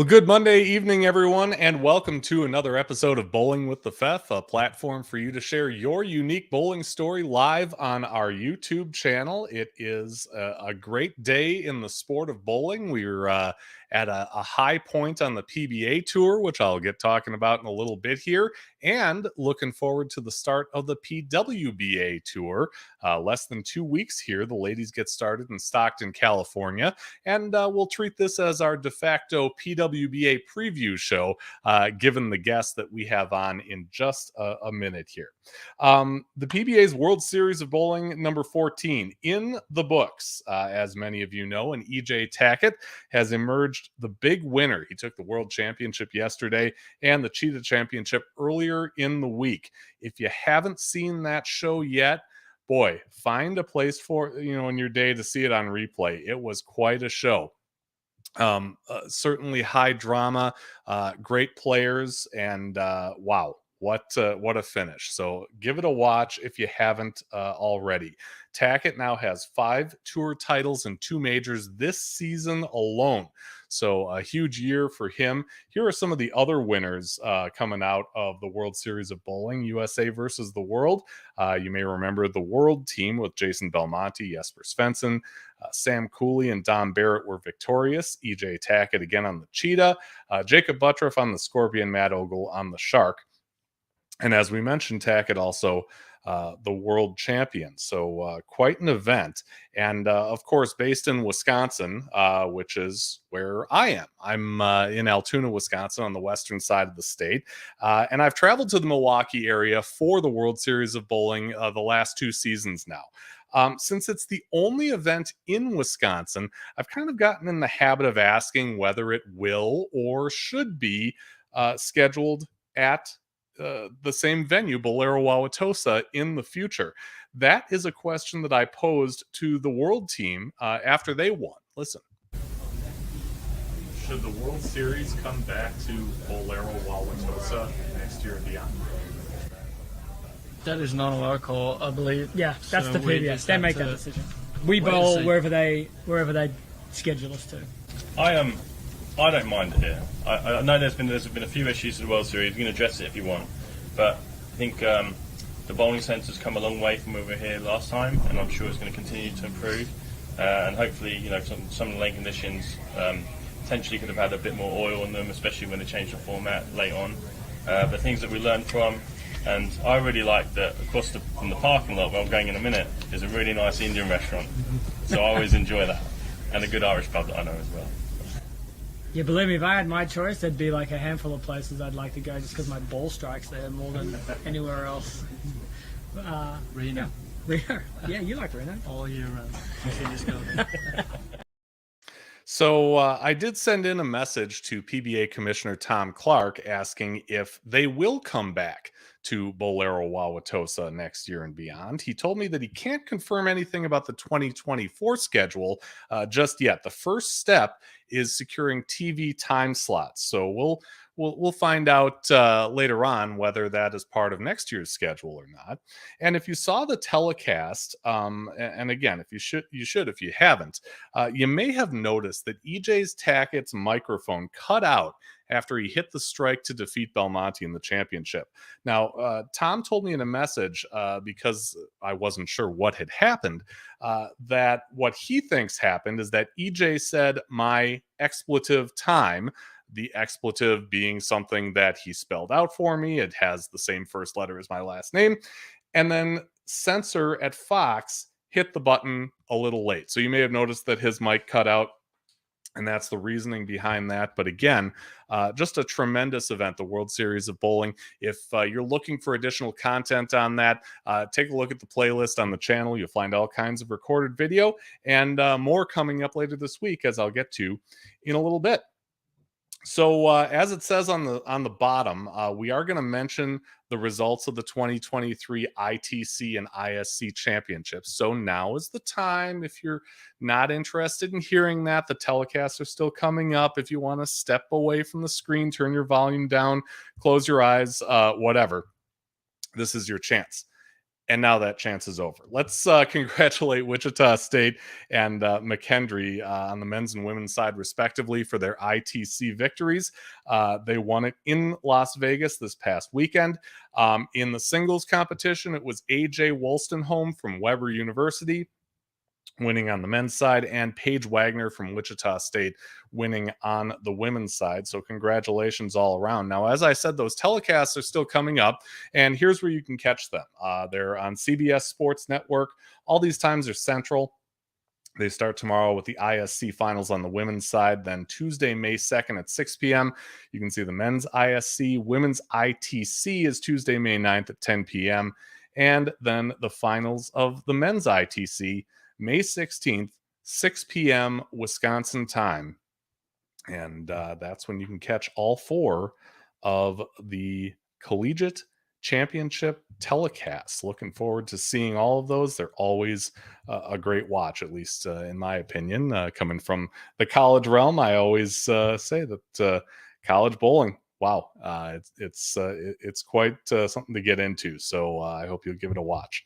Good Monday evening, everyone, and welcome to another episode of Bowling with the Fef, a platform for you to share your unique bowling story live on our YouTube channel. It is a great day in the sport of bowling. We're at a high point on the PBA Tour, which I'll get talking about in a little bit here, and looking forward to the start of the PWBA Tour. Less than 2 weeks here, the ladies get started in Stockton, California, and we'll treat this as our de facto PWBA preview show, given the guests that we have on in just a minute here. The PBA's World Series of Bowling number 14 in the books. As many of you know, and EJ Tackett has emerged the big winner. He took the World Championship yesterday and the Cheetah Championship earlier in the week. If you haven't seen that show yet, boy, find a place for, in your day to see it on replay. It was quite a show. Certainly high drama, great players, and wow, what a finish. So give it a watch if you haven't already. Tackett now has 5 tour titles and 2 majors this season alone. So a huge year for him. Here are some of the other winners coming out of the World Series of Bowling, USA versus the World. You may remember the World team with Jason Belmonte, Jesper Svensson, Sam Cooley, and Don Barrett were victorious. EJ Tackett again on the Cheetah, Jacob Buttriff on the Scorpion, Matt Ogle on the Shark. And as we mentioned, Tackett also the world champion. So quite an event. And of course, based in Wisconsin, which is where I am. I'm in Altoona, Wisconsin, on the western side of the state. And I've traveled to the Milwaukee area for the World Series of Bowling the last 2 seasons now. Since it's the only event in Wisconsin, I've kind of gotten in the habit of asking whether it will or should be scheduled at the same venue, Bolero Wauwatosa, in the future. That is a question that I posed to the World team after they won. Listen. Should the World Series come back to Bolero Wauwatosa next year and beyond? That is not our call, I believe. Yeah, that's So the we PBS. just They have make to that decision. We wait and bowl see. wherever they schedule us to. I don't mind it here. I know there's been a few issues with the World Series. You can address it if you want, but I think the bowling centre's come a long way from where we were here last time, and I'm sure it's going to continue to improve. And hopefully, some of the lane conditions potentially could have had a bit more oil in them, especially when they changed the format late on. The things that we learned from, and I really like that from the parking lot where I'm going in a minute is a really nice Indian restaurant. So I always enjoy that, and a good Irish pub that I know as well. Yeah, believe me, if I had my choice, there'd be like a handful of places I'd like to go just because my ball strikes there more than anywhere else. Reno. Reno. Yeah, you like Reno. All year round. You can just go there. So I did send in a message to PBA Commissioner Tom Clark asking if they will come back to Bolero Wauwatosa next year and beyond. He told me that he can't confirm anything about the 2024 schedule just yet. The first step is securing TV time slots. So we'll find out later on whether that is part of next year's schedule or not. And if you saw the telecast, and again, if you should, if you haven't, you may have noticed that EJ Tackett's microphone cut out after he hit the strike to defeat Belmonte in the championship. Now, Tom told me in a message, because I wasn't sure what had happened, that what he thinks happened is that EJ said my expletive time, the expletive being something that he spelled out for me. It has the same first letter as my last name. And then censor at Fox hit the button a little late. So you may have noticed that his mic cut out, and that's the reasoning behind that. But again, just a tremendous event, the World Series of Bowling. If you're looking for additional content on that, take a look at the playlist on the channel. You'll find all kinds of recorded video and more coming up later this week, as I'll get to in a little bit. So as it says on the bottom, we are going to mention the results of the 2023 ITC and ISC championships. So now is the time. If you're not interested in hearing that, the telecasts are still coming up. If you want to step away from the screen, turn your volume down, close your eyes, whatever, this is your chance. And now that chance is over. Let's congratulate Wichita State and McKinney on the men's and women's side, respectively, for their ITC victories. They won it in Las Vegas this past weekend. In the singles competition, it was AJ Wolstenholme from Weber University winning on the men's side, and Paige Wagner from Wichita State winning on the women's side. So congratulations all around. Now, as I said, those telecasts are still coming up, and here's where you can catch them. They're on CBS Sports Network. All these times are central. They start tomorrow with the ISC finals on the women's side. Then Tuesday, May 2nd at 6 p.m. You can see the men's ISC. Women's ITC is Tuesday, May 9th at 10 p.m. And then the finals of the men's ITC, May 16th, 6 p.m. Wisconsin time. And that's when you can catch all 4 of the Collegiate Championship telecasts. Looking forward to seeing all of those. They're always a great watch, at least in my opinion. Coming from the college realm, I always say that college bowling, wow, it's quite something to get into. So I hope you'll give it a watch.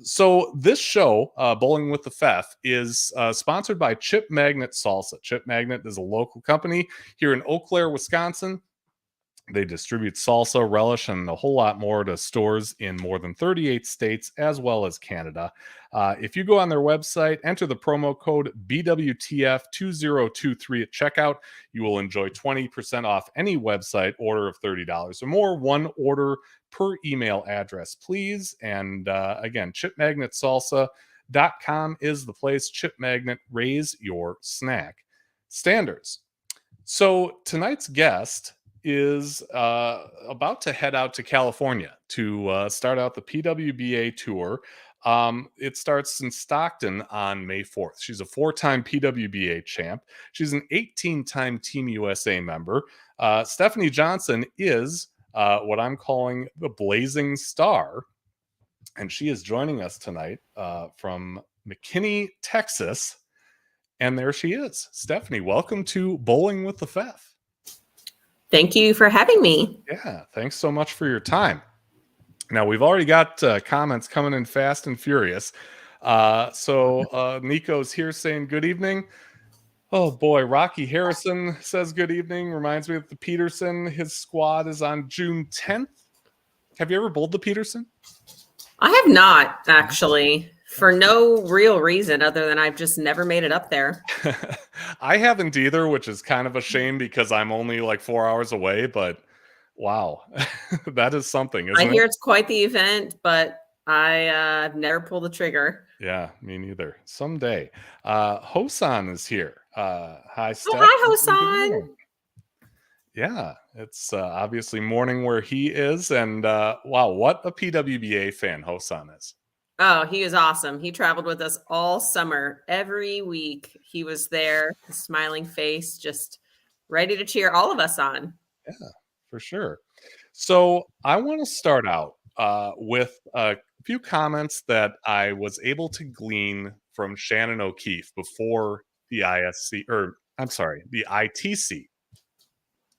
So this show, Bowling with the Fef, is sponsored by Chip Magnet Salsa. Chip Magnet is a local company here in Eau Claire, Wisconsin. They distribute salsa, relish, and a whole lot more to stores in more than 38 states, as well as Canada. If you go on their website, enter the promo code BWTF2023 at checkout, you will enjoy 20% off any website order of $30 or more. One order per email address, please. And again, chipmagnetsalsa.com is the place. Chip Magnet, raise your snack standards. So tonight's guest is about to head out to California to start out the PWBA Tour. It starts in Stockton on May 4th. She's a 4-time PWBA champ. She's an 18-time Team USA member. Stefanie Johnson is what I'm calling the Blazing Star, and she is joining us tonight from McKinney, Texas. And there she is. Stefanie, welcome to Bowling with the Fef. Thank you for having me. Yeah, thanks so much for your time. Now, we've already got comments coming in fast and furious. So Nico's here saying good evening. Oh, boy. Rocky Harrison says good evening. Reminds me of the Peterson. His squad is on June 10th. Have you ever bowled the Peterson? I have not, actually, for no real reason other than I've just never made it up there. I haven't either, which is kind of a shame because I'm only like 4 hours away, but wow, that is something, isn't it? I hear it's quite the event, but I've never pulled the trigger. Yeah, me neither. Someday. Hosan is here. Hi, Steph. Oh, hi, Hosan. Yeah, it's obviously morning where he is. And wow, what a PWBA fan Hosan is. Oh, he is awesome. He traveled with us all summer. Every week he was there, a smiling face, just ready to cheer all of us on. Yeah, for sure. So I want to start out with a few comments that I was able to glean from Shannon O'Keefe before the the ITC.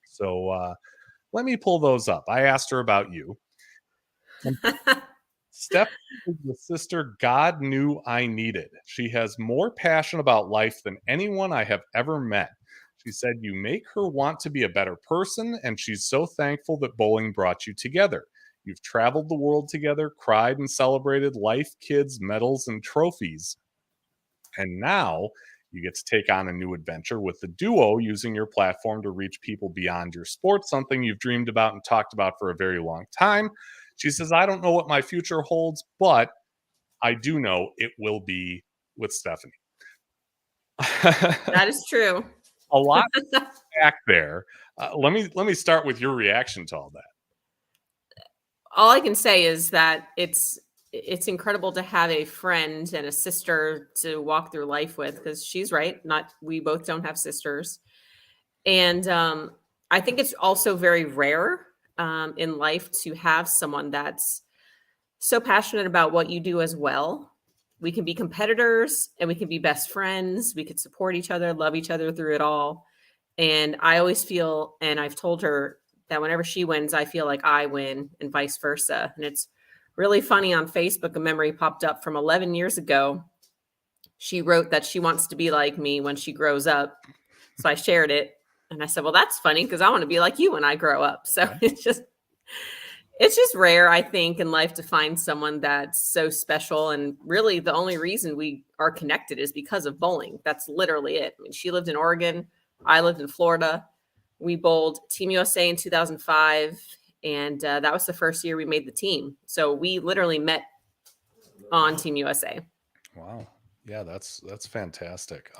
So let me pull those up. I asked her about you. Steph is the sister God knew I needed. She has more passion about life than anyone I have ever met. She said, you make her want to be a better person, and she's so thankful that bowling brought you together. You've traveled the world together, cried and celebrated life, kids, medals, and trophies. And now you get to take on a new adventure with the duo, using your platform to reach people beyond your sport, something you've dreamed about and talked about for a very long time. She says, I don't know what my future holds, but I do know it will be with Stefanie. That is true. A lot back there. Let me start with your reaction to all that. All I can say is that it's incredible to have a friend and a sister to walk through life with, because she's right. We both don't have sisters. And I think it's also very rare in life to have someone that's so passionate about what you do as well. We can be competitors and we can be best friends. We could support each other, love each other through it all. And I always feel, and I've told her that whenever she wins, I feel like I win and vice versa. And it's really funny on Facebook, a memory popped up from 11 years ago. She wrote that she wants to be like me when she grows up. So I shared it and I said, well, that's funny because I want to be like you when I grow up. So Yeah. it's just rare, I think, in life to find someone that's so special. And really the only reason we are connected is because of bowling. That's literally it. I mean, she lived in Oregon. I lived in Florida. We bowled Team USA in 2005. And that was the first year we made the team. So we literally met on Team USA. Wow. Yeah, that's fantastic.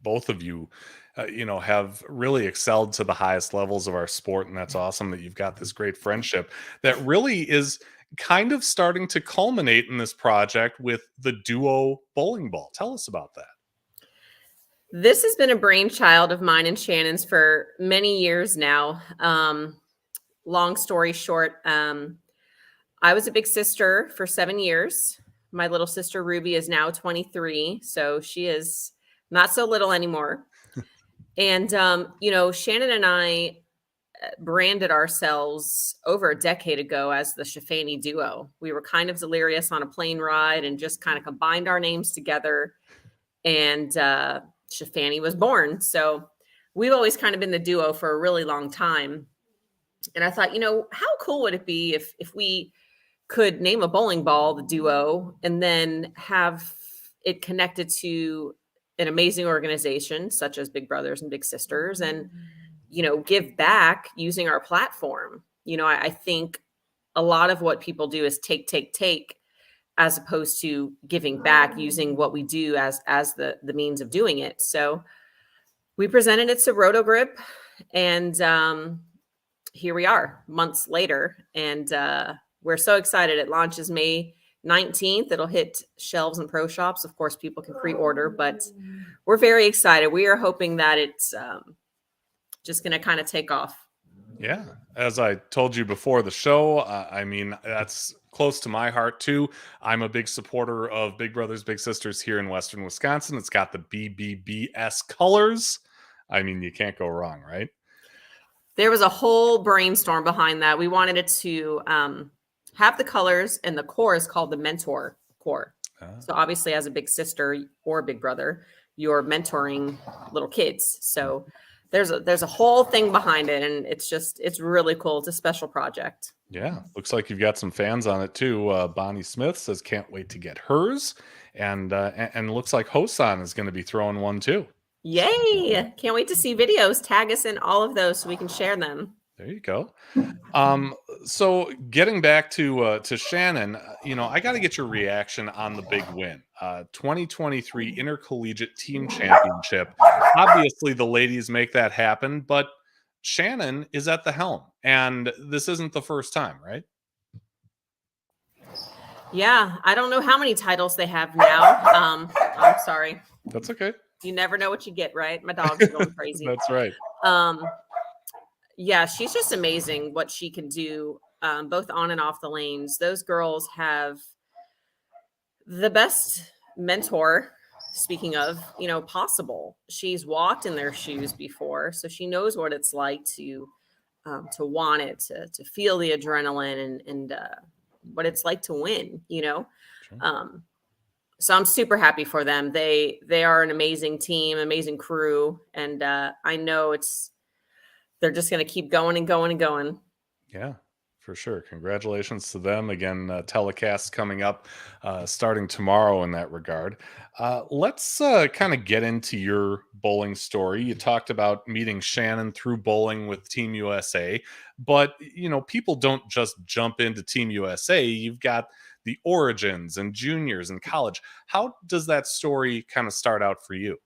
Both of you, have really excelled to the highest levels of our sport, and that's awesome that you've got this great friendship that really is kind of starting to culminate in this project with the duo bowling ball. Tell us about that. This has been a brainchild of mine and Shannon's for many years now. Long story short, I was a big sister for 7 years. My little sister Ruby is now 23, so she is not so little anymore. And, Shannon and I branded ourselves over a decade ago as the Stefanie duo. We were kind of delirious on a plane ride and just kind of combined our names together. And Stefanie was born. So we've always kind of been the duo for a really long time. And I thought, how cool would it be if we could name a bowling ball the duo and then have it connected to an amazing organization such as Big Brothers and Big Sisters and, give back using our platform. I think a lot of what people do is take, as opposed to giving back using what we do as the means of doing it. So we presented it to Roto-Grip and here we are months later. And we're so excited. It launches May 19th. It'll hit shelves and pro shops. Of course, people can pre-order, but we're very excited. We are hoping that it's just going to kind of take off. Yeah. As I told you before the show, that's close to my heart too. I'm a big supporter of Big Brothers Big Sisters here in Western Wisconsin. It's got the BBBS colors. You can't go wrong, right? There was a whole brainstorm behind that. We wanted it to have the colors, and the core is called the mentor core. So obviously as a big sister or big brother, you're mentoring little kids. So there's a whole thing behind it, and it's really cool. It's a special project. Yeah, looks like you've got some fans on it too. Bonnie Smith says can't wait to get hers, and looks like Hosan is going to be throwing one too. Yay! Can't wait to see videos. Tag us in all of those so we can share them. There you go. So getting back to Shannon, I got to get your reaction on the big win. 2023 Intercollegiate Team Championship. Obviously, the ladies make that happen, but Shannon is at the helm, and this isn't the first time, right? Yeah, I don't know how many titles they have now. I'm sorry. That's okay. You never know what you get, right? My dog's going crazy. That's right. Yeah, she's just amazing what she can do, both on and off the lanes. Those girls have the best mentor, speaking of, possible. She's walked in their shoes before, so she knows what it's like to want it, to feel the adrenaline and what it's like to win, Sure. So I'm super happy for them. They are an amazing team, amazing crew. And I know they're just going to keep going and going and going. Yeah, for sure. Congratulations to them. Again, telecast coming up starting tomorrow in that regard. Let's kind of get into your bowling story. You talked about meeting Shannon through bowling with Team USA, but people don't just jump into Team USA. You've got the origins and juniors and college. How does that story kind of start out for you?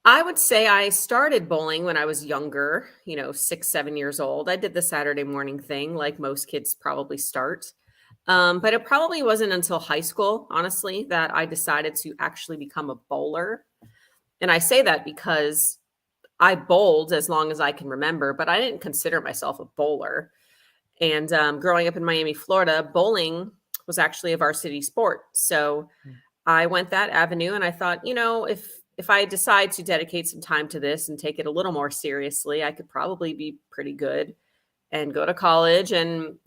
I would say I started bowling when I was younger, 6, 7 years old. I did the Saturday morning thing like most kids probably start. But it probably wasn't until high school, honestly, that I decided to actually become a bowler. And I say that because I bowled as long as I can remember, but I didn't consider myself a bowler. And growing up in Miami, Florida, bowling was actually a varsity sport. So I went that avenue and I thought, if I decide to dedicate some time to this and take it a little more seriously, I could probably be pretty good and go to college and,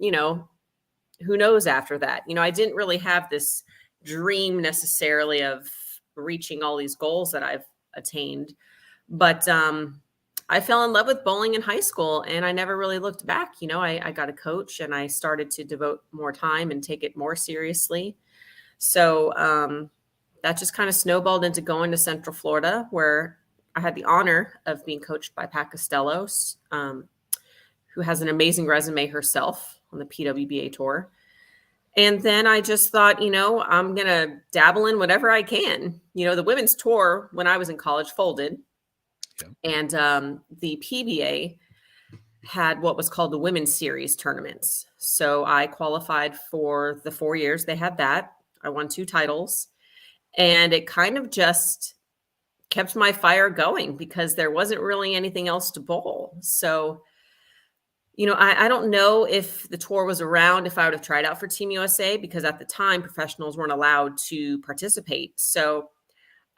who knows after that? I didn't really have this dream necessarily of reaching all these goals that I've attained, but I fell in love with bowling in high school and I never really looked back. I got a coach and I started to devote more time and take it more seriously. So that just kind of snowballed into going to Central Florida, where I had the honor of being coached by Pat Costello, who has an amazing resume herself on the PWBA Tour. And then I just thought, I'm going to dabble in whatever I can. The women's tour when I was in college folded. And the PBA had what was called the Women's Series tournaments. So I qualified for the 4 years they had that. I won 2 titles. And it kind of just kept my fire going because there wasn't really anything else to bowl. So, I don't know if the tour was around, if I would have tried out for Team USA, because at the time professionals weren't allowed to participate. So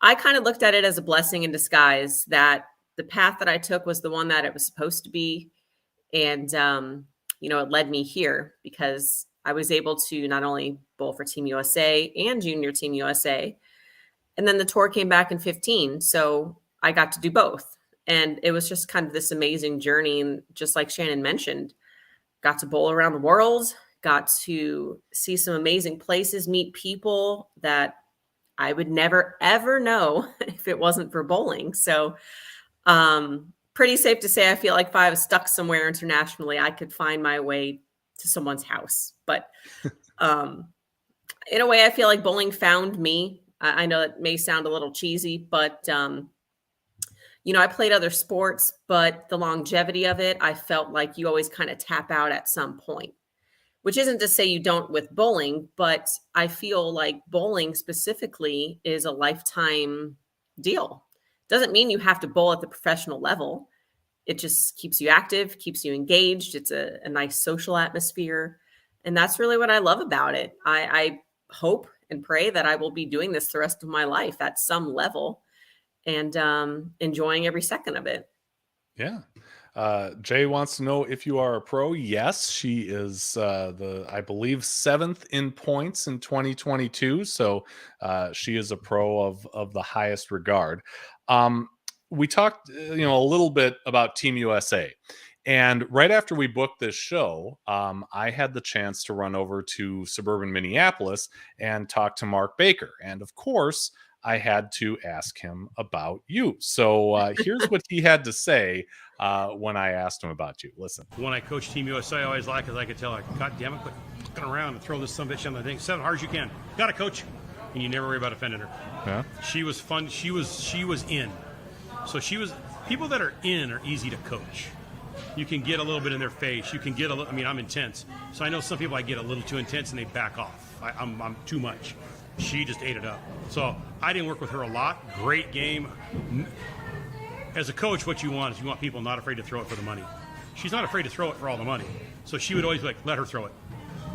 I kind of looked at it as a blessing in disguise that the path that I took was the one that it was supposed to be. And, it led me here because I was able to not only bowl for Team USA and Junior Team USA. And then the tour came back in 15. So I got to do both. And it was just kind of this amazing journey. And just like Shannon mentioned, got to bowl around the world, got to see some amazing places, meet people that I would never, ever know if it wasn't for bowling. So pretty safe to say, I feel like if I was stuck somewhere internationally, I could find my way to someone's house. But in a way, I feel like bowling found me. I know it may sound a little cheesy, but, I played other sports, but the longevity of it, I felt like you always kind of tap out at some point, which isn't to say you don't with bowling, but I feel like bowling specifically is a lifetime deal. Doesn't mean you have to bowl at the professional level. It just keeps you active, keeps you engaged. It's a nice social atmosphere. And that's really what I love about it. I hope and pray that I will be doing this the rest of my life at some level and enjoying every second of it. Yeah. Jay wants to know if you are a pro. Yes, she is I believe 7th in points in 2022. So she is a pro of the highest regard. We talked, a little bit about Team USA. And right after we booked this show, I had the chance to run over to suburban Minneapolis and talk to Mark Baker. And of course, I had to ask him about you. So here's what he had to say when I asked him about you. Listen. When I coached Team USA, I always liked because I could tell, God damn it, quit fucking around and throw this son of a bitch on the thing. Set it hard as you can. Got it, coach. And you never worry about offending her. Yeah. She was fun. She was in. So people that are in are easy to coach. You can get a little bit in their face. You can get I'm intense. So I know some people I get a little too intense and they back off. I'm too much. She just ate it up. So I didn't work with her a lot. Great game. As a coach, what you want is you want people not afraid to throw it for the money. She's not afraid to throw it for all the money. So she would always be like, let her throw it.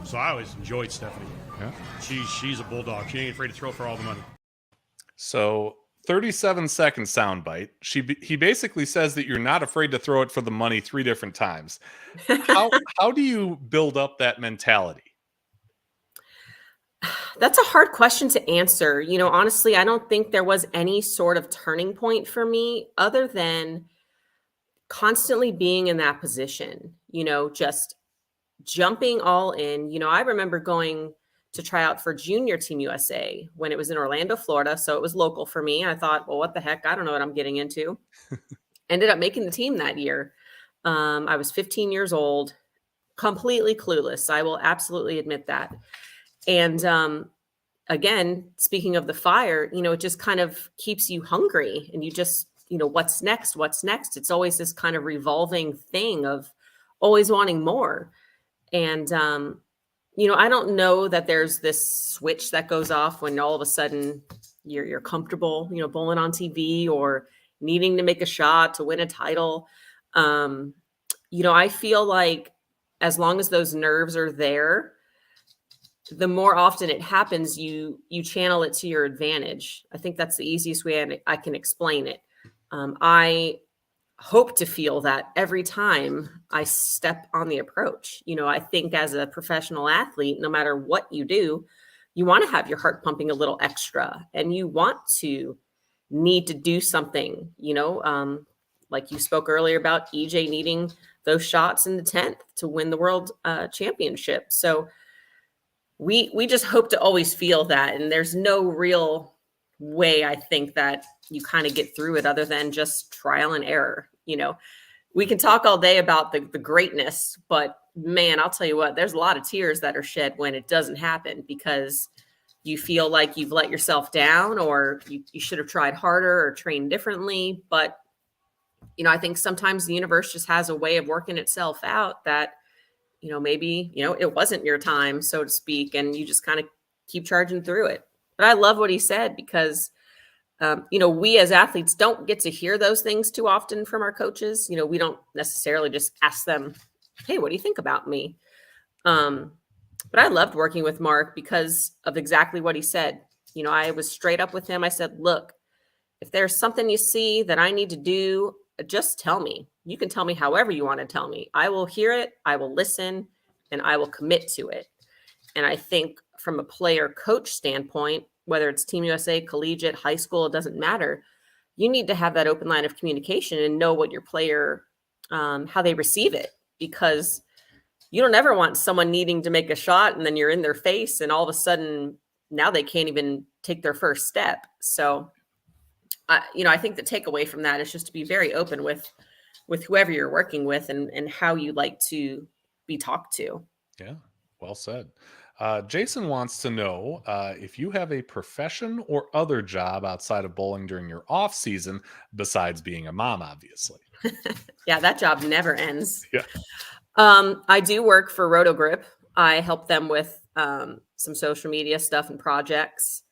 So I always enjoyed Stefanie. Yeah. She's a bulldog. She ain't afraid to throw it for all the money. So 37-second soundbite. He basically says that you're not afraid to throw it for the money 3 different times. How do you build up that mentality? That's a hard question to answer. Honestly, I don't think there was any sort of turning point for me other than constantly being in that position, just jumping all in. I remember going to try out for Junior Team USA when it was in Orlando, Florida. So it was local for me. I thought, well, what the heck? I don't know what I'm getting into. Ended up making the team that year. I was 15 years old, completely clueless. I will absolutely admit that. And again, speaking of the fire, it just kind of keeps you hungry and you just, what's next? What's next? It's always this kind of revolving thing of always wanting more. And, I don't know that there's this switch that goes off when all of a sudden you're comfortable, bowling on TV or needing to make a shot to win a title. I feel like as long as those nerves are there, the more often it happens, you channel it to your advantage. I think that's the easiest way I can explain it. I hope to feel that every time I step on the approach. I think as a professional athlete, no matter what you do, you want to have your heart pumping a little extra, and you want to need to do something, like you spoke earlier about EJ needing those shots in the 10th to win the world championship. So we just hope to always feel that. And there's no real way, I think, that you kind of get through it other than just trial and error. We can talk all day about the greatness, but man, I'll tell you what, there's a lot of tears that are shed when it doesn't happen, because you feel like you've let yourself down, or you should have tried harder or trained differently. But, I think sometimes the universe just has a way of working itself out that, maybe, it wasn't your time, so to speak, and you just kind of keep charging through it. But I love what he said, because, we as athletes don't get to hear those things too often from our coaches. We don't necessarily just ask them, hey, what do you think about me? But I loved working with Mark because of exactly what he said. I was straight up with him. I said, look, if there's something you see that I need to do, just tell me. You can tell me however you want to tell me. I will hear it, I will listen, and I will commit to it. And I think from a player coach standpoint, whether it's Team USA, collegiate, high school, it doesn't matter. You need to have that open line of communication and know what your player, how they receive it, because you don't ever want someone needing to make a shot and then you're in their face and all of a sudden now they can't even take their first step. So, I think the takeaway from that is just to be very open with whoever you're working with and how you like to be talked to. Yeah, well said. Jason wants to know if you have a profession or other job outside of bowling during your off season, besides being a mom, obviously. Yeah, that job never ends. Yeah. I do work for Rotogrip. I help them with some social media stuff and projects.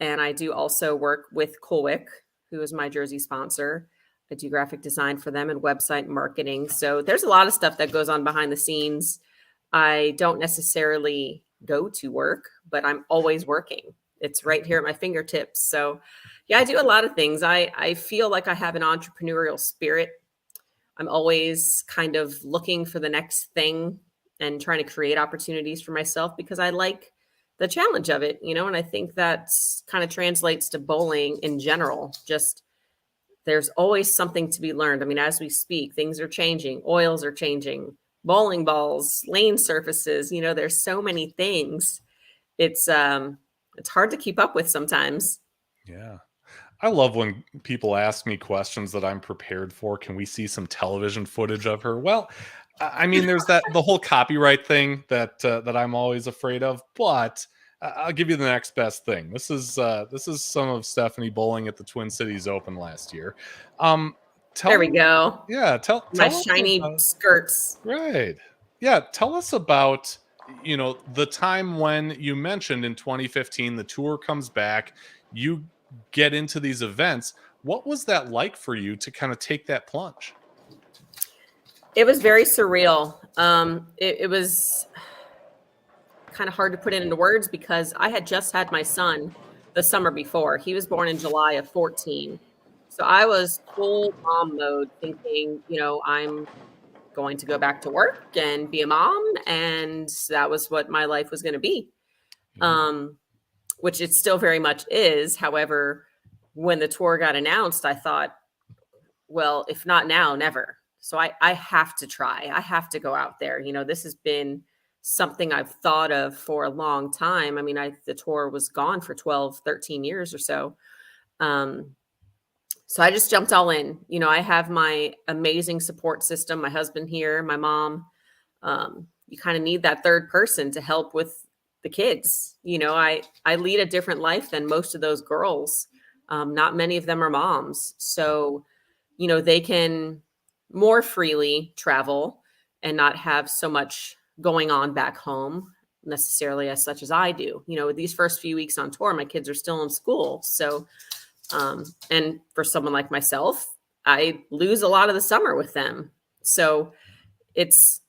And I do also work with Colwick, who is my jersey sponsor. I do graphic design for them and website marketing. So there's a lot of stuff that goes on behind the scenes. I don't necessarily go to work, but I'm always working. It's right here at my fingertips. So yeah, I do a lot of things. I feel like I have an entrepreneurial spirit. I'm always kind of looking for the next thing and trying to create opportunities for myself because I like the challenge of it, and I think that kind of translates to bowling in general. Just there's always something to be learned. I mean, as we speak, things are changing, oils are changing, bowling balls, lane surfaces, there's so many things. It's hard to keep up with sometimes. Yeah. I love when people ask me questions that I'm prepared for. Can we see some television footage of her? Well, I mean, there's the whole copyright thing that I'm always afraid of, but I'll give you the next best thing. This is some of Stefanie bowling at the Twin Cities Open last year. There we go. Yeah, tell my us shiny skirts. Right. Yeah, tell us about the time when you mentioned in 2015 the tour comes back, you get into these events. What was that like for you to kind of take that plunge? It was very surreal. It was kind of hard to put it into words because I had just had my son the summer before. He was born in July of 14. So I was full mom mode thinking, I'm going to go back to work and be a mom. And that was what my life was going to be, which it still very much is. However, when the tour got announced, I thought, well, if not now, never. So I have to try. I have to go out there. This has been something I've thought of for a long time. I mean, the tour was gone for 12, 13 years or so. So I just jumped all in. I have my amazing support system, my husband here, my mom. You kind of need that third person to help with the kids. I lead a different life than most of those girls. Not many of them are moms. So, they can more freely travel and not have so much going on back home necessarily as such as I do. These first few weeks on tour, my kids are still in school. So, and for someone like myself, I lose a lot of the summer with them. So it's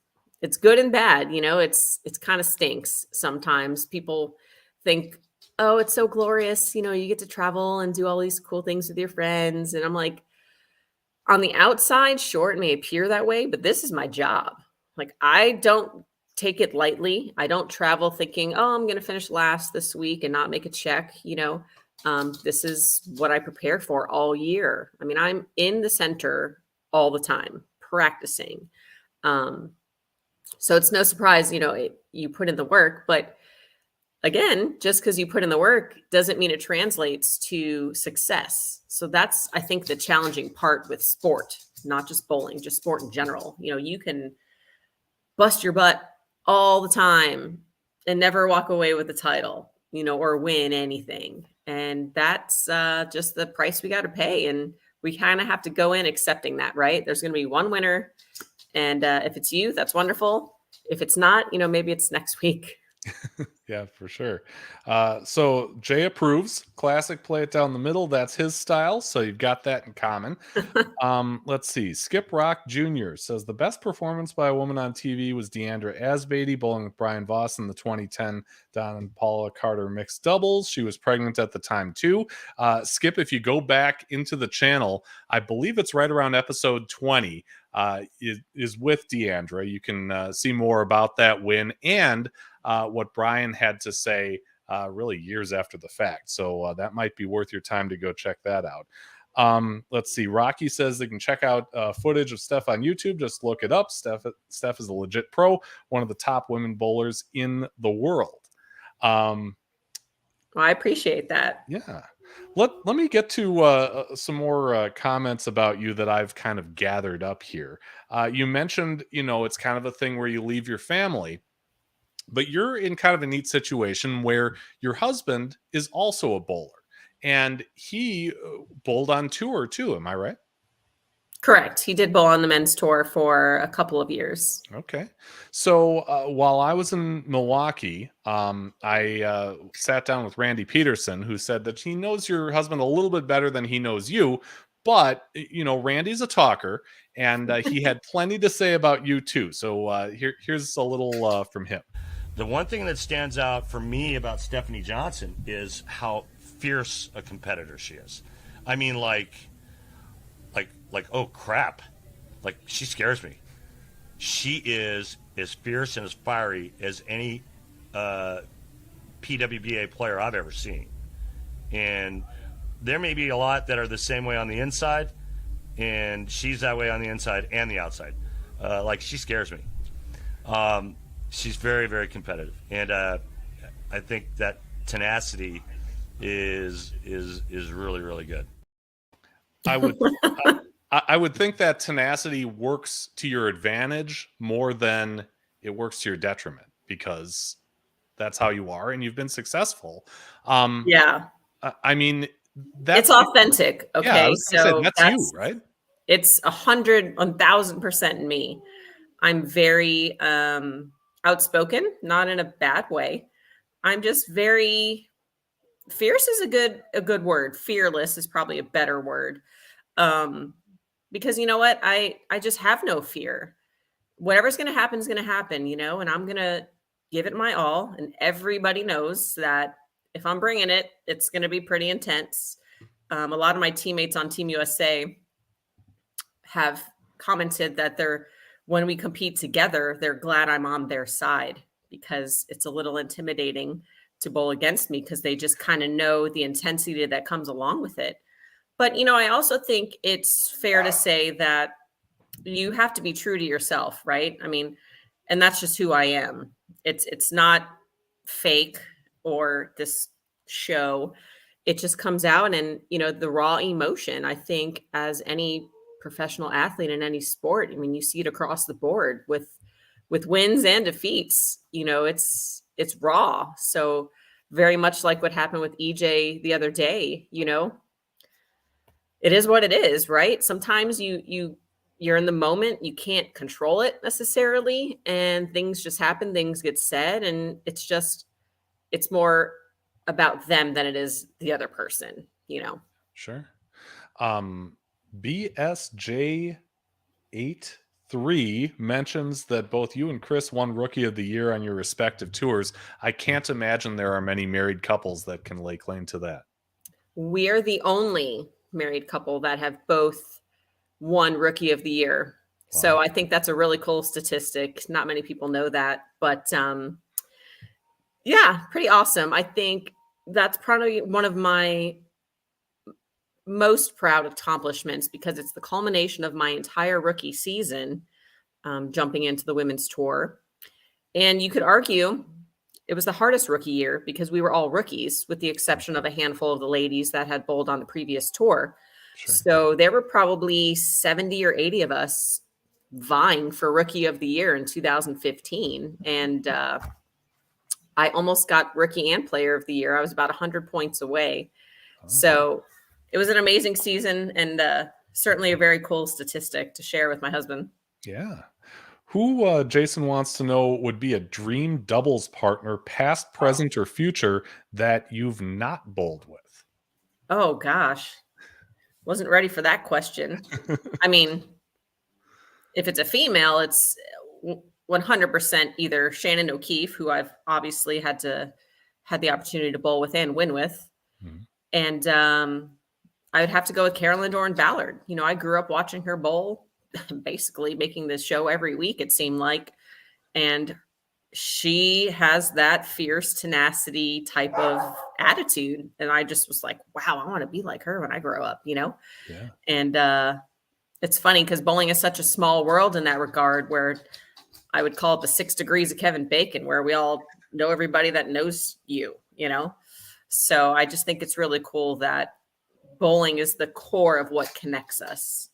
good and bad. It's kind of stinks. Sometimes people think, oh, it's so glorious. You get to travel and do all these cool things with your friends. And I'm like, on the outside, sure, it may appear that way, but this is my job. Like, I don't take it lightly. I don't travel thinking, oh, I'm going to finish last this week and not make a check. This is what I prepare for all year. I mean, I'm in the center all the time practicing. So it's no surprise, you put in the work, but again, just because you put in the work doesn't mean it translates to success. So that's, I think, the challenging part with sport, not just bowling, just sport in general. You can bust your butt all the time and never walk away with the title, or win anything. And that's just the price we got to pay. And we kind of have to go in accepting that, right? There's going to be one winner. And if it's you, that's wonderful. If it's not, maybe it's next week. Yeah, for sure. So Jay approves. Classic, play it down the middle. That's his style. So you've got that in common. Let's see. Skip Rock Jr. says the best performance by a woman on TV was Deandra Asbeatty bowling with Brian Voss in the 2010 Don and Paula Carter mixed doubles. She was pregnant at the time too. Skip, if you go back into the channel, I believe it's right around episode 20, is with Deandra. You can see more about that win and what Brian had to say really years after the fact. So that might be worth your time to go check that out. Let's see. Rocky says they can check out footage of Steph on YouTube. Just look it up. Steph is a legit pro, one of the top women bowlers in the world. Well, I appreciate that. Yeah. Let me get to some more comments about you that I've kind of gathered up here. You mentioned, it's kind of a thing where you leave your family. But you're in kind of a neat situation where your husband is also a bowler and he bowled on tour too. Am I right? Correct. He did bowl on the men's tour for a couple of years. Okay. So while I was in Milwaukee, I sat down with Randy Peterson, who said that he knows your husband a little bit better than he knows you. But, Randy's a talker and he had plenty to say about you too. So here's a little from him. The one thing that stands out for me about Stefanie Johnson is how fierce a competitor she is. I mean, like, oh crap, like she scares me. She is as fierce and as fiery as any PWBA player I've ever seen. And there may be a lot that are the same way on the inside, and she's that way on the inside and the outside. Like, she scares me. She's very, very competitive, and I think that tenacity is really, really good. I would think that tenacity works to your advantage more than it works to your detriment, because that's how you are and you've been successful. Yeah. I mean, that's it's authentic. Okay. Yeah, I was gonna say, that's you, right? It's 1,000% me. I'm very outspoken, not in a bad way. I'm just very fierce is a good word. Fearless is probably a better word. Because you know what? I just have no fear. Whatever's going to happen is going to happen, and I'm going to give it my all. And everybody knows that if I'm bringing it, it's going to be pretty intense. A lot of my teammates on Team USA have commented that when we compete together, they're glad I'm on their side, because it's a little intimidating to bowl against me because they just kind of know the intensity that comes along with it. But, I also think it's fair to say that you have to be true to yourself, right? I mean, and that's just who I am. It's not fake or this show. It just comes out, and, the raw emotion, I think, as any professional athlete in any sport, I mean, you see it across the board with wins and defeats. It's raw. So very much like what happened with EJ the other day, it is what it is, right? Sometimes you're in the moment, you can't control it necessarily, and things just happen, things get said, and it's more about them than it is the other person, Sure. BSJ83 mentions that both you and Chris won Rookie of the Year on your respective tours. I can't imagine there are many married couples that can lay claim to that. We're the only married couple that have both won Rookie of the Year. Wow. So I think that's a really cool statistic. Not many people know that, but yeah, pretty awesome. I think that's probably one of my most proud accomplishments because it's the culmination of my entire rookie season, jumping into the women's tour. And you could argue it was the hardest rookie year because we were all rookies, with the exception of a handful of the ladies that had bowled on the previous tour. Sure. So there were probably 70 or 80 of us vying for Rookie of the Year in 2015. And I almost got Rookie and Player of the Year. I was about 100 points away. So it was an amazing season and certainly a very cool statistic to share with my husband. Yeah. Who, Jason wants to know, would be a dream doubles partner, past, present, or future, that you've not bowled with? Oh, gosh. Wasn't ready for that question. I mean, if it's a female, it's 100% either Shannon O'Keefe, who I've obviously had the opportunity to bowl with and win with. Mhm. And I would have to go with Carolyn Doran-Ballard. You know, I grew up watching her bowl, basically making this show every week, it seemed like. And she has that fierce tenacity type of attitude. And I just was like, wow, I want to be like her when I grow up, you know? Yeah. And it's funny because bowling is such a small world in that regard, where I would call it the 6 degrees of Kevin Bacon, where we all know everybody that knows you, you know? So I just think it's really cool that bowling is the core of what connects us.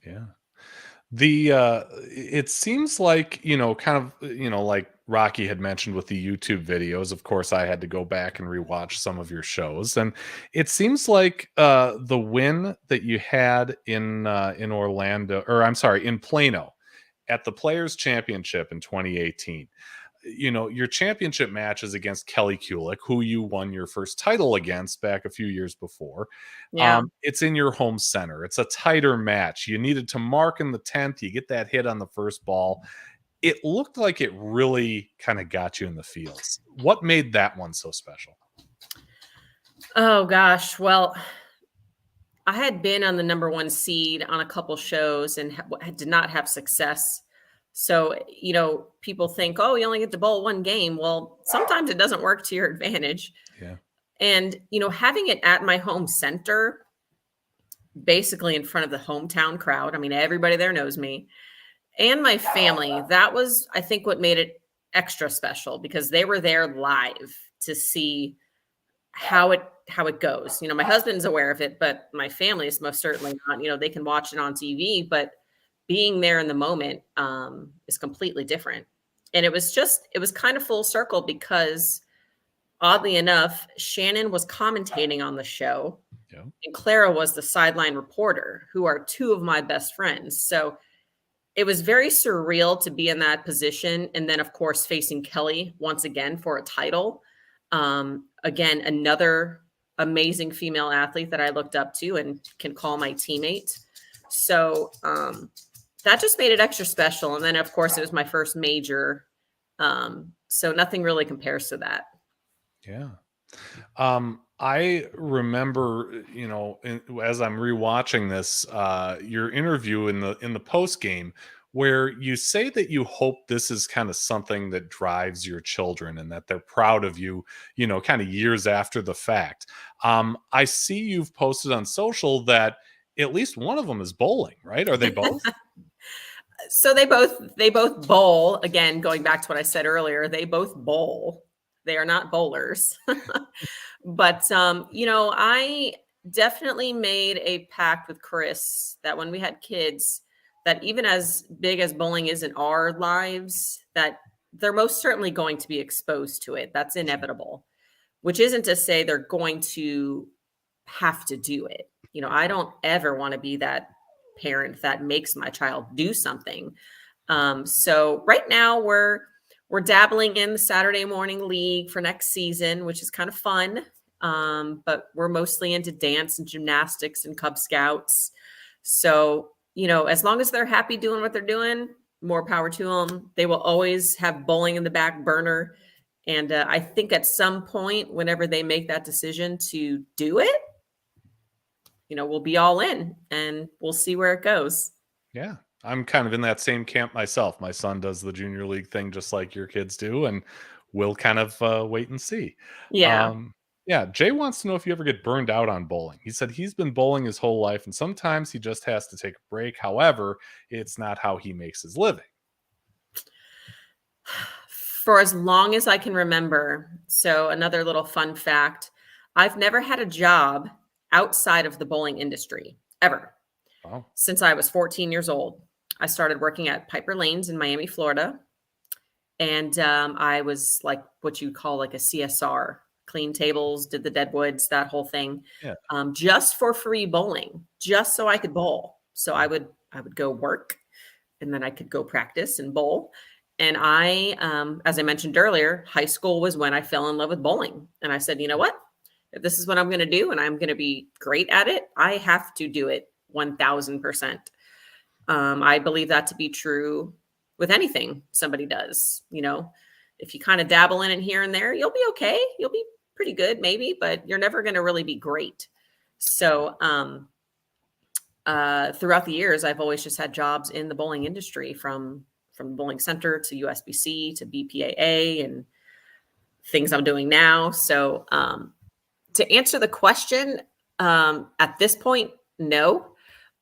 Yeah. It seems like, kind of, like Rocky had mentioned with the YouTube videos. Of course, I had to go back and rewatch some of your shows, and it seems like the win that you had in Orlando, or I'm sorry, in Plano at the Players Championship in 2018. Your championship match is against Kelly Kulick, who you won your first title against back a few years before. Yeah. It's in your home center. It's a tighter match. You needed to mark in the 10th. You get that hit on the first ball. It looked like it really kind of got you in the feels. What made that one so special? Oh, gosh. Well, I had been on the #1 seed on a couple shows and did not have success. So, people think, oh, you only get to bowl one game. Well, sometimes it doesn't work to your advantage. Yeah. And, having it at my home center, basically in front of the hometown crowd. I mean, everybody there knows me and my family. That was, I think, what made it extra special, because they were there live to see how it goes. My husband's aware of it, but my family is most certainly not. They can watch it on TV, but being there in the moment is completely different. And it was kind of full circle because, oddly enough, Shannon was commentating on the show. Yeah. And Clara was the sideline reporter, who are two of my best friends. So it was very surreal to be in that position. And then, of course, facing Kelly once again for a title. Again, another amazing female athlete that I looked up to and can call my teammate. So that just made it extra special. And then, of course, it was my first major. So nothing really compares to that. Yeah. I remember, as I'm rewatching this, your interview in the post game, where you say that you hope this is kind of something that drives your children and that they're proud of you, kind of years after the fact. I see you've posted on social that at least one of them is bowling, right? Are they both? So they both bowl. Again, going back to what I said earlier, they both bowl. They are not bowlers. But, I definitely made a pact with Chris that when we had kids, that even as big as bowling is in our lives, that they're most certainly going to be exposed to it. That's inevitable, which isn't to say they're going to have to do it. I don't ever want to be that parent that makes my child do something. So right now we're dabbling in the Saturday morning league for next season, which is kind of fun. But we're mostly into dance and gymnastics and Cub Scouts. So, as long as they're happy doing what they're doing, more power to them. They will always have bowling in the back burner. And I think at some point, whenever they make that decision to do it, we'll be all in and we'll see where it goes. Yeah. I'm kind of in that same camp myself. My son does the junior league thing just like your kids do, and we'll kind of wait and see. Yeah. Yeah, Jay wants to know if you ever get burned out on bowling. He said he's been bowling his whole life, and sometimes he just has to take a break. However, it's not how he makes his living. For as long as I can remember. So another little fun fact, I've never had a job outside of the bowling industry ever. Wow. Since I was 14 years old. I started working at Piper Lanes in Miami, Florida. And I was like what you call like a CSR, clean tables, did the deadwoods, that whole thing, Yeah. Just for free bowling, just so I could bowl. So I would go work, and then I could go practice and bowl. And I, as I mentioned earlier, high school was when I fell in love with bowling. And I said, you know what? If this is what I'm going to do and I'm going to be great at it, I have to do it 1000%. I believe that to be true with anything somebody does. If you kind of dabble in it here and there, you'll be okay. You'll be pretty good maybe, but you're never going to really be great. So throughout the years, I've always just had jobs in the bowling industry, from the bowling center to USBC to BPAA and things I'm doing now. So to answer the question, at this point, no.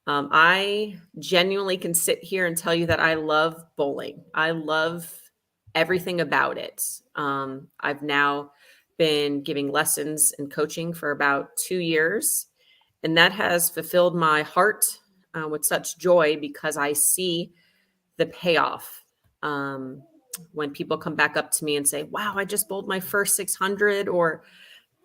I genuinely can sit here and tell you that I love bowling. I love everything about it. I've now been giving lessons and coaching for about 2 years, and that has fulfilled my heart with such joy because I see the payoff. When people come back up to me and say, wow, I just bowled my first 600, or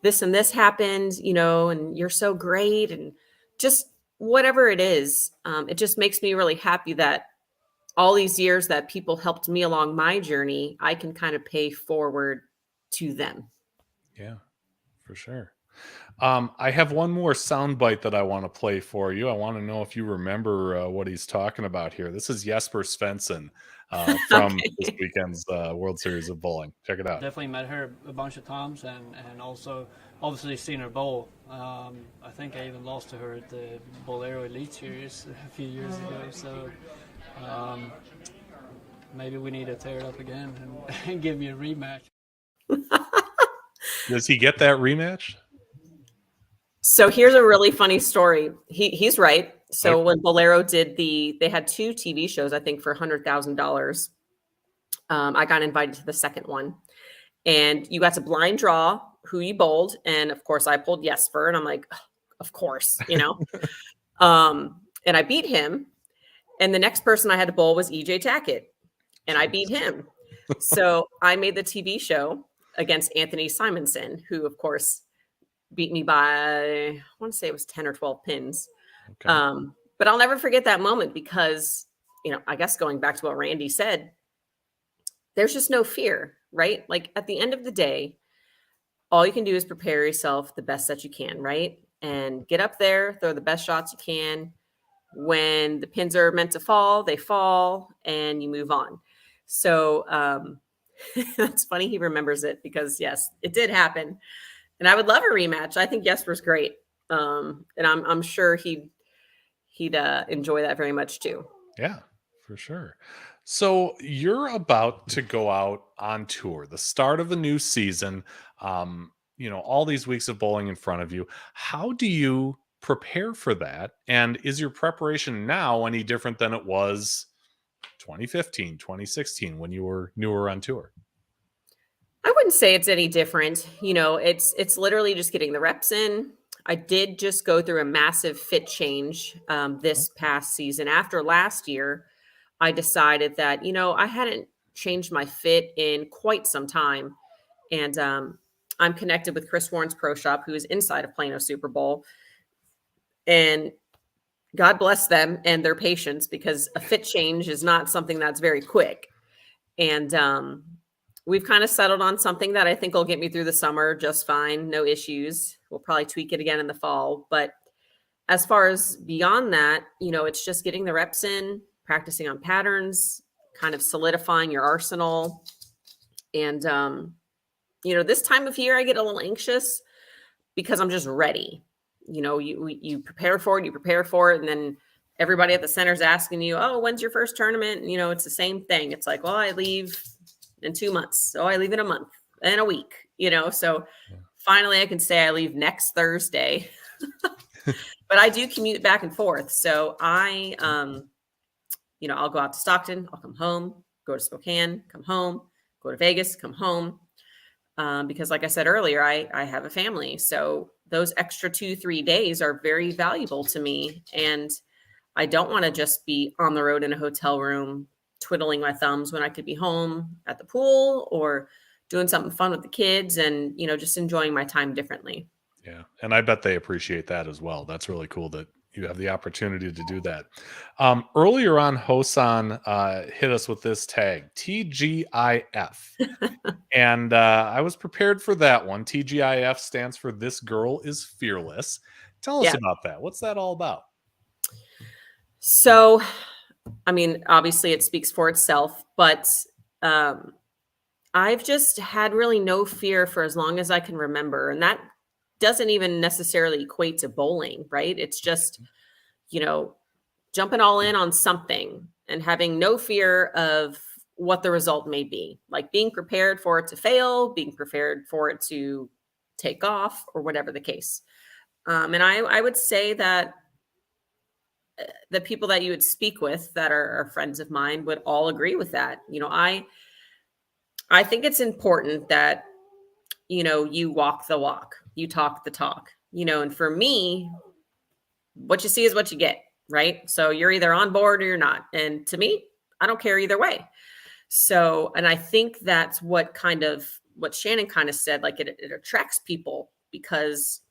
this and this happened, and you're so great, and just whatever it is, it just makes me really happy that all these years that people helped me along my journey, I can kind of pay forward to them. Yeah, for sure. I have one more soundbite that I want to play for you. I want to know if you remember what he's talking about here. This is Jesper Svensson from Okay. this weekend's World Series of Bowling. Check it out. Definitely met her a bunch of times, and also obviously seen her bowl. I think I even lost to her at the Bolero Elite Series a few years ago. So maybe we need to tear it up again and give me a rematch. Does he get that rematch? So here's a really funny story. He's right. So when Bolero did they had 2 TV shows, I think, for $100,000. I got invited to the second one, and you got to blind draw who you bowled. And of course I pulled Jesper, and I'm like, of course, and I beat him. And the next person I had to bowl was EJ Tackett, and I beat him. So I made the TV show against Anthony Simonson, who of course beat me by, I want to say it was 10 or 12 pins. Okay. But I'll never forget that moment because, I guess going back to what Randy said, there's just no fear, right? Like at the end of the day, all you can do is prepare yourself the best that you can, right? And get up there, throw the best shots you can. When the pins are meant to fall, they fall, and you move on. So that's funny he remembers it because, yes, it did happen. And I would love a rematch. I think Jesper's great. And I'm sure he'd enjoy that very much too. Yeah, for sure. So you're about to go out on tour, the start of a new season, all these weeks of bowling in front of you. How do you prepare for that? And is your preparation now any different than it was 2015, 2016 when you were newer on tour? I wouldn't say it's any different. It's literally just getting the reps in. I did just go through a massive fit change this past season. After last year, I decided that, I hadn't changed my fit in quite some time. And I'm connected with Chris Warren's Pro Shop, who is inside of Plano Super Bowl. And God bless them and their patience, because a fit change is not something that's very quick. And we've kind of settled on something that I think will get me through the summer just fine. No issues. We'll probably tweak it again in the fall. But as far as beyond that, it's just getting the reps in, practicing on patterns, kind of solidifying your arsenal. And, this time of year, I get a little anxious because I'm just ready. you prepare for it, and then everybody at the center's asking you, oh, when's your first tournament? And, it's the same thing. It's like, well, I leave in 2 months. So I leave in a month and a week, so finally I can say I leave next Thursday, but I do commute back and forth. So I, I'll go out to Stockton, I'll come home, go to Spokane, come home, go to Vegas, come home. Because like I said earlier, I have a family. So those extra 2-3 days are very valuable to me. And I don't want to just be on the road in a hotel room, twiddling my thumbs when I could be home at the pool or doing something fun with the kids and, just enjoying my time differently. Yeah. And I bet they appreciate that as well. That's really cool that you have the opportunity to do that. Earlier on, Hosan hit us with this tag, TGIF. And I was prepared for that one. TGIF stands for This Girl is Fearless. Tell us about that. What's that all about? So, obviously it speaks for itself, but I've just had really no fear for as long as I can remember. And that doesn't even necessarily equate to bowling, right? It's just, jumping all in on something and having no fear of what the result may be, like being prepared for it to fail, being prepared for it to take off or whatever the case. And I would say that the people that you would speak with that are friends of mine would all agree with that. I think it's important that, you walk the walk, you talk the talk, and for me, what you see is what you get, right? So you're either on board or you're not. And to me, I don't care either way. So, and I think that's what Shannon kind of said, like it attracts people because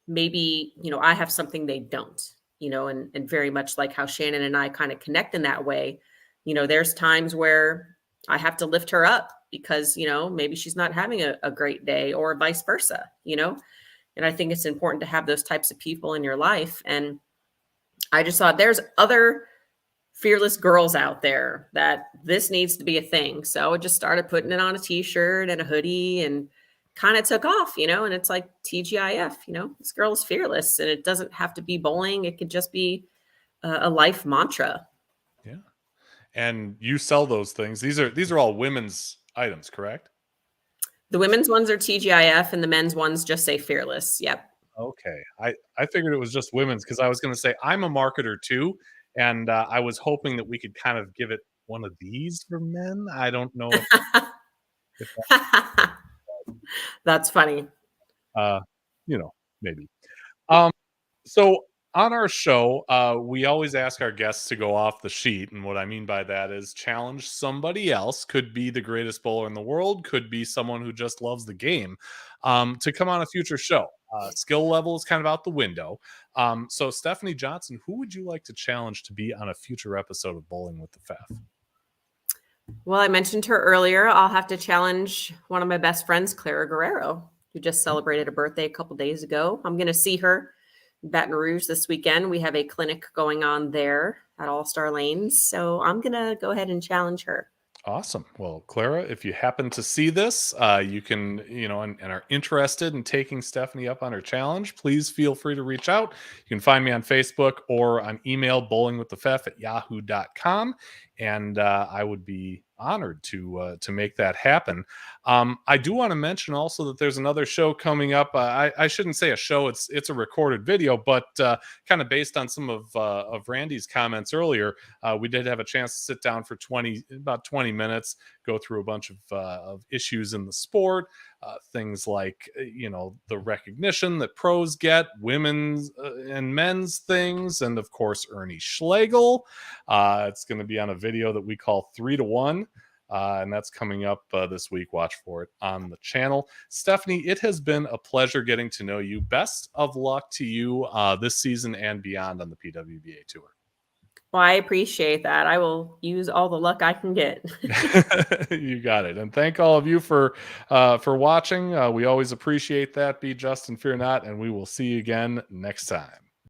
maybe, I have something they don't, and very much like how Shannon and I kind of connect in that way. There's times where I have to lift her up because, maybe she's not having a great day or vice versa, and I think it's important to have those types of people in your life. And I just thought there's other fearless girls out there that this needs to be a thing. So I just started putting it on a t-shirt and a hoodie and kind of took off, and it's like TGIF, this girl is fearless, and it doesn't have to be bowling. It could just be a life mantra. Yeah. And you sell those things. These are all women's items, correct? The women's ones are TGIF and the men's ones just say fearless. Yep. Okay. I figured it was just women's because I was going to say I'm a marketer too. And I was hoping that we could kind of give it one of these for men. I don't know. If That's funny. Maybe. So on our show, we always ask our guests to go off the sheet. And what I mean by that is challenge somebody else, could be the greatest bowler in the world, could be someone who just loves the game, to come on a future show. Skill level is kind of out the window. So Stefanie Johnson, who would you like to challenge to be on a future episode of Bowling with the Fef? Well, I mentioned her earlier. I'll have to challenge one of my best friends, Clara Guerrero, who just celebrated a birthday a couple days ago. I'm going to see her in Baton Rouge this weekend. We have a clinic going on there at All-Star Lanes. So I'm going to go ahead and challenge her. Awesome. Well, Clara, if you happen to see this, you can, and are interested in taking Stefanie up on her challenge, please feel free to reach out. You can find me on Facebook or on email, bowlingwiththefef@yahoo.com. And I would be honored to make that happen. I do want to mention also that there's another show coming up. I shouldn't say a show; it's a recorded video, but kind of based on some of Randy's comments earlier, we did have a chance to sit down for about 20 minutes, go through a bunch of issues in the sport, things like the recognition that pros get, women's and men's things, and of course Ernie Schlegel. It's going to be on a video that we call 3-to-1. And that's coming up this week. Watch for it on the channel. Stefanie, it has been a pleasure getting to know you. Best of luck to you this season and beyond on the PWBA Tour. Well, I appreciate that. I will use all the luck I can get. You got it. And thank all of you for watching. We always appreciate that. Be just and fear not. And we will see you again next time.